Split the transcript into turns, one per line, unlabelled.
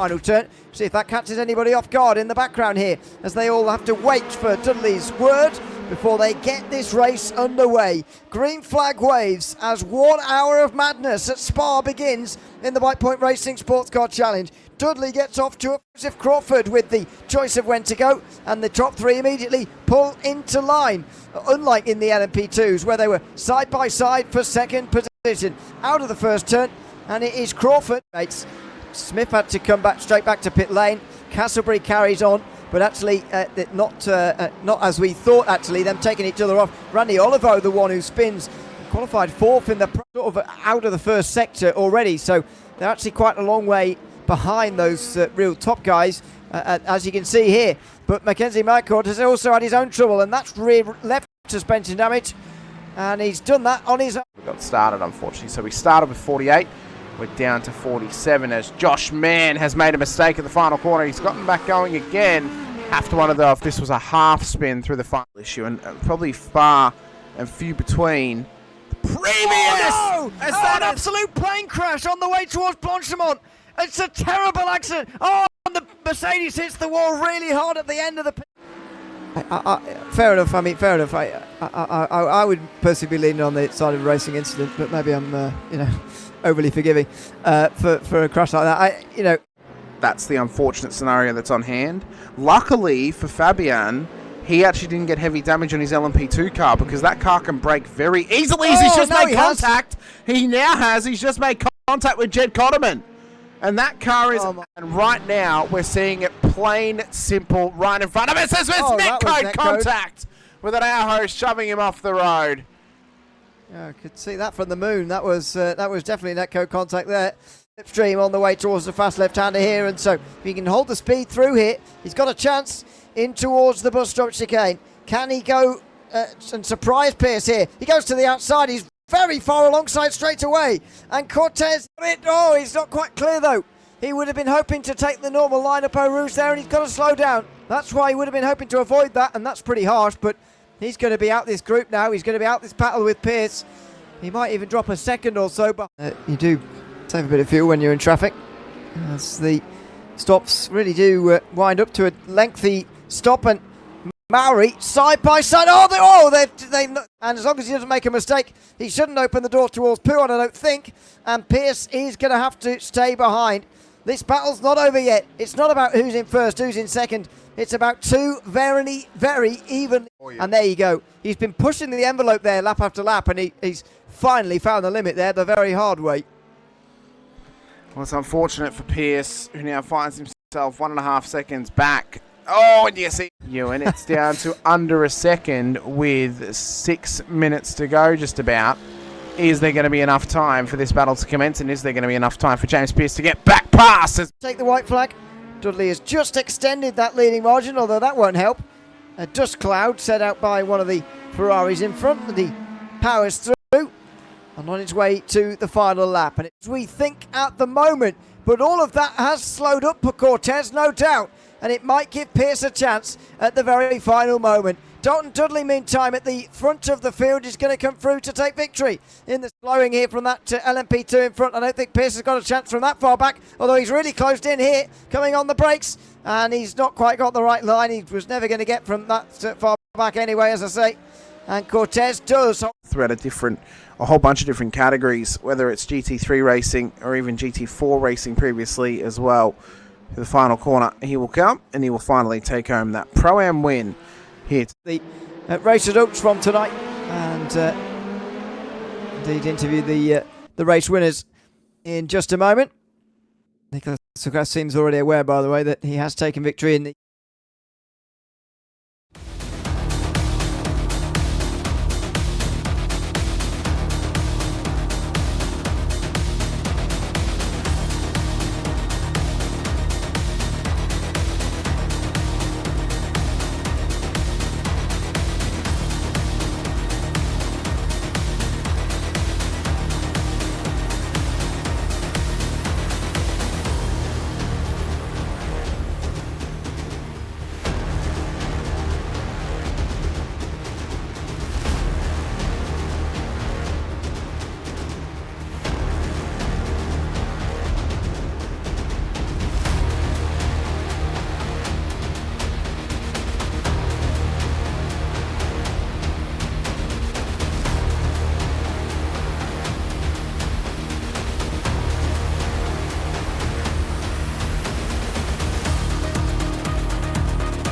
final turn. See if that catches anybody off guard in the background here, as they all have to wait for Dudley's word before they get this race underway. Green flag waves as 1 hour of madness at Spa begins in the White Point Racing Sports Car Challenge. Dudley gets off to Joseph Crawford with the choice of when to go, and the top three immediately pull into line, unlike in the LMP2s where they were side by side for second position. Out of the first turn, and it is Crawford. Smith had to come back straight back to pit lane. Castlebury carries on, but actually not as we thought. Actually, them taking each other off. Randy Olivo, the one who spins, qualified fourth in the sort of out of the first sector already. So they're actually quite a long way behind those real top guys, as you can see here. But Mackenzie McCord has also had his own trouble, and that's rear left suspension damage, and he's done that on his own.
We got started, unfortunately. So we started with 48. We're down to 47 as Josh Mann has made a mistake at the final corner. He's gotten back going again. Have to wonder though if this was a half spin through the final issue, and probably far and few between the previous.
Oh, no! An absolute plane crash on the way towards Blanchimont. It's a terrible accident. Oh, and the Mercedes hits the wall really hard at the end of the pit. Fair enough. I mean, fair enough. I would personally be leaning on the side of a racing incident, but maybe I'm, overly forgiving for a crash like that.
That's the unfortunate scenario that's on hand. Luckily for Fabian, he actually didn't get heavy damage on his LMP2 car, because that car can brake very easily. He's just made contact. He's just made contact with Jed Cotterman. And that car is, and right now we're seeing it plain simple right in front of us. It's netcode contact with an air hose shoving him off the road.
Yeah, I could see that from the moon. That was definitely netcode contact there. Slipstream on the way towards the fast left-hander here, and so if he can hold the speed through here, he's got a chance in towards the bus stop chicane. Can he go and surprise Pierce here? He goes to the outside. He's very far alongside straight away, and Cortez, he's not quite clear though. He would have been hoping to take the normal line up Eau Rouge there, and he's got to slow down. That's why he would have been hoping to avoid that, and that's pretty harsh, but he's going to be out this group now. He's going to be out this battle with Pierce. He might even drop a second or so, but you do save a bit of fuel when you're in traffic, as the stops really do wind up to a lengthy stop, and Maori side by side. And as long as he doesn't make a mistake, he shouldn't open the door towards Pouan, I don't think. And Pierce is going to have to stay behind. This battle's not over yet. It's not about who's in first, who's in second. It's about two very, very even. And there you go. He's been pushing the envelope there lap after lap, and he's finally found the limit there the very hard way.
Well, it's unfortunate for Pierce, who now finds himself 1.5 seconds back. Oh, and you see Ewan, it's down to under a second with 6 minutes to go just about. Is there going to be enough time for this battle to commence, and is there going to be enough time for James Pierce to get back past?
Take the white flag. Dudley has just extended that leading margin, although that won't help. A dust cloud set out by one of the Ferraris in front, and he powers through and on his way to the final lap. And it's we think at the moment, but all of that has slowed up for Cortez, no doubt, and it might give Pierce a chance at the very final moment. Dalton Dudley, meantime, at the front of the field, is going to come through to take victory in the slowing here from that LMP2 in front. I don't think Pierce has got a chance from that far back, although he's really closed in here, coming on the brakes, and he's not quite got the right line. He was never going to get from that far back anyway, as I say, and Cortez does.
Throughout a whole bunch of different categories, whether it's GT3 racing or even GT4 racing previously as well. To the final corner, he will come, and he will finally take home that Pro-Am win here.
The race results from tonight, and indeed interview the race winners in just a moment. Nicholas Sucas seems already aware, by the way, that he has taken victory in the